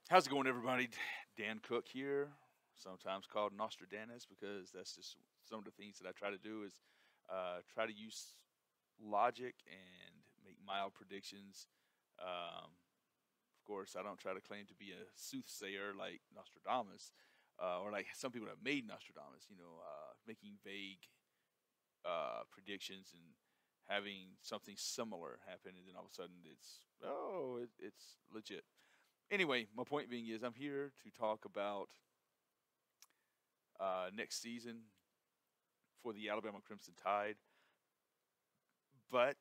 How's it going, everybody? Dan Cook here, sometimes called Nostradamus, because that's just some of the things that I try to do is try to use logic and make mild predictions. Of course, I don't try to claim to be a soothsayer like Nostradamus, or like some people have made Nostradamus. Making vague predictions and having something similar happen, and then all of a sudden it's legit. Anyway, my point being is I'm here to talk about next season for the Alabama Crimson Tide, but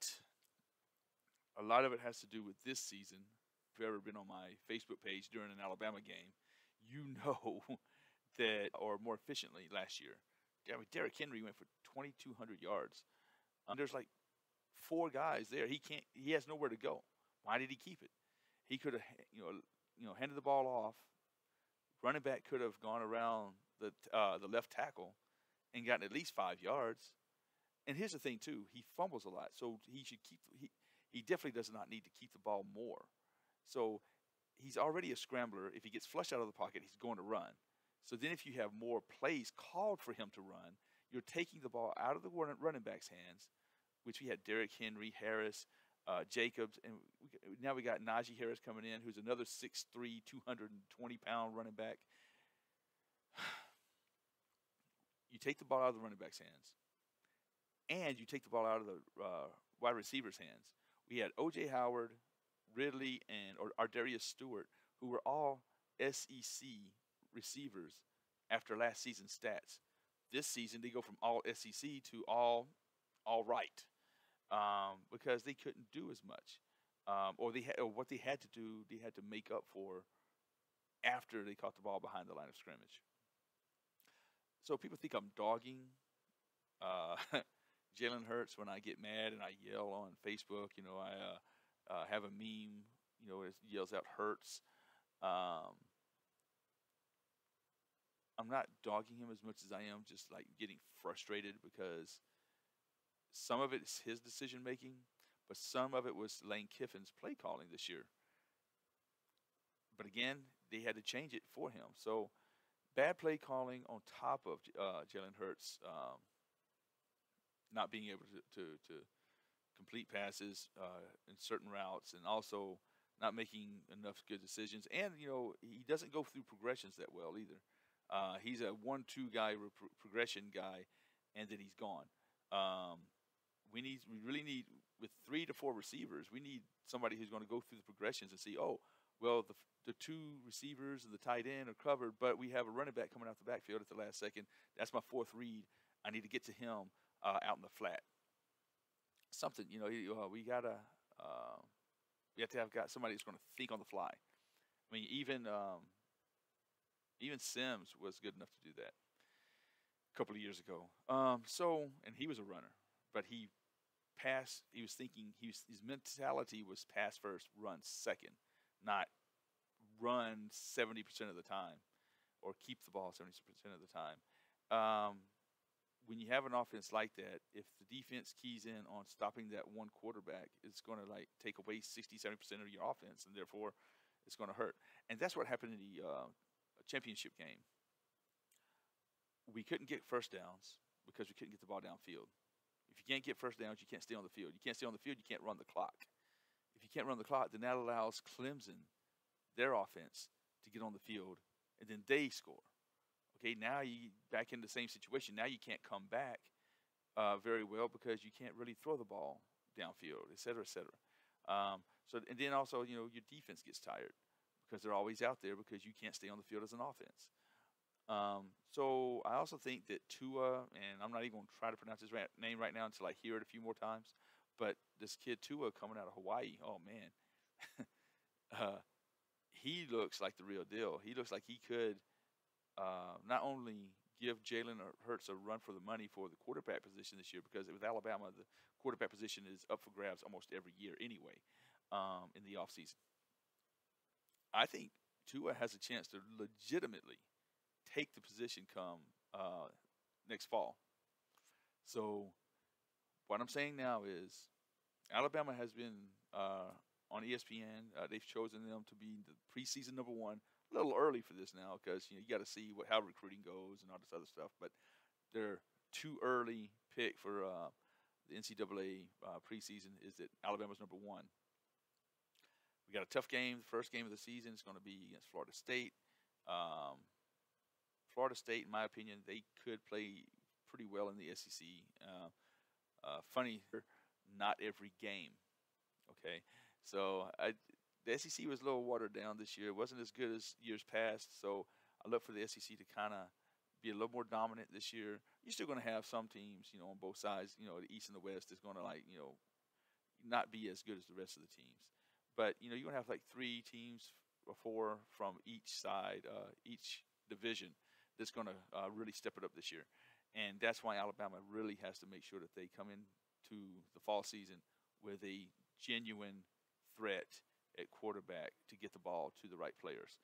a lot of it has to do with this season. If you've ever been on my Facebook page during an Alabama game, you know that, or more efficiently, last year, Derrick Henry went for 2,200 yards. There's like four guys there. He can't. He has nowhere to go. Why did he keep it? He could have, handed the ball off. Running back could have gone around the left tackle and gotten at least 5 yards. And here's the thing too: he fumbles a lot, so he should keep. He definitely does not need to keep the ball more. So he's already a scrambler. If he gets flushed out of the pocket, he's going to run. So then, if you have more plays called for him to run, you're taking the ball out of the running back's hands, which we had Derrick Henry, Harris, Jacobs, and now we got Najee Harris coming in, who's another 6'3", 220-pound running back. You take the ball out of the running back's hands, and you take the ball out of the wide receiver's hands. We had O.J. Howard, Ridley, and or Ardarius Stewart, who were all SEC receivers after last season's stats. This season, they go from all SEC to all right, because they couldn't do as much, or what they had to do, they had to make up for after they caught the ball behind the line of scrimmage. So people think I'm dogging uh, Jalen Hurts when I get mad and I yell on Facebook. I have a meme. It yells out Hurts. Um, I'm not dogging him as much as I am just like getting frustrated because some of it is his decision making, but some of it was Lane Kiffin's play calling this year. But again, they had to change it for him. So bad play calling on top of Jalen Hurts not being able to complete passes in certain routes, and also not making enough good decisions. And he doesn't go through progressions that well either. He's a 1-2 guy, progression guy, and then he's gone. Um, we really need, with 3 to 4 receivers, we need somebody who's going to go through the progressions and see, oh, well, the two receivers and the tight end are covered, but we have a running back coming out the backfield at the last second. That's my fourth read. I need to get to him out in the flat. Something, we have to have got somebody who's going to think on the fly. I mean, even Sims was good enough to do that a couple of years ago. And he was a runner, but he passed. He was thinking. His mentality was pass first, run second, not run 70% of the time or keep the ball 70% of the time. When you have an offense like that, if the defense keys in on stopping that one quarterback, it's going to like take away 60-70% of your offense, and therefore it's going to hurt. And that's what happened in the championship game. We couldn't get first downs because we couldn't get the ball downfield. If you can't get first downs, you can't stay on the field. You can't stay on the field, you can't run the clock. If you can't run the clock, then that allows Clemson, their offense, to get on the field, and then they score. Okay, now you back in the same situation. Now you can't come back very well because you can't really throw the ball downfield, et cetera, et cetera. And then also, your defense gets tired because they're always out there because you can't stay on the field as an offense. So I also think that Tua, and I'm not even going to try to pronounce his name right now until I hear it a few more times, but this kid Tua coming out of Hawaii, oh man, he looks like the real deal. He looks like he could not only give Jalen Hurts a run for the money for the quarterback position this year, because with Alabama, the quarterback position is up for grabs almost every year anyway in the offseason. I think Tua has a chance to legitimately take the position come next fall. So what I'm saying now is Alabama has been on ESPN. They've chosen them to be the preseason number one. A little early for this now because you got to see how recruiting goes and all this other stuff. But they're too early pick for the NCAA preseason. Is that Alabama's number one? We got a tough game. The first game of the season is going to be against Florida State. Florida State, in my opinion, they could play pretty well in the SEC. Funny, not every game. Okay, so the SEC was a little watered down this year. It wasn't as good as years past. So I look for the SEC to kind of be a little more dominant this year. You're still going to have some teams, on both sides. The East and the West is going to not be as good as the rest of the teams. But you're going to have like 3 teams or 4 from each side, each division that's going to really step it up this year. And that's why Alabama really has to make sure that they come into the fall season with a genuine threat at quarterback to get the ball to the right players.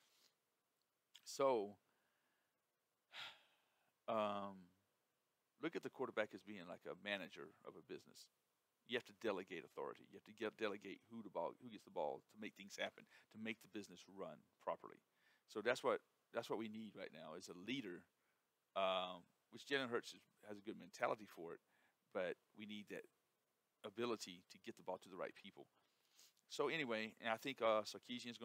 So look at the quarterback as being like a manager of a business. You have to delegate authority. You have to delegate who gets the ball to make things happen, to make the business run properly. So that's what we need right now is a leader, which Jalen Hurts has a good mentality for it, but we need that ability to get the ball to the right people. So anyway, and I think Sarkisian is going to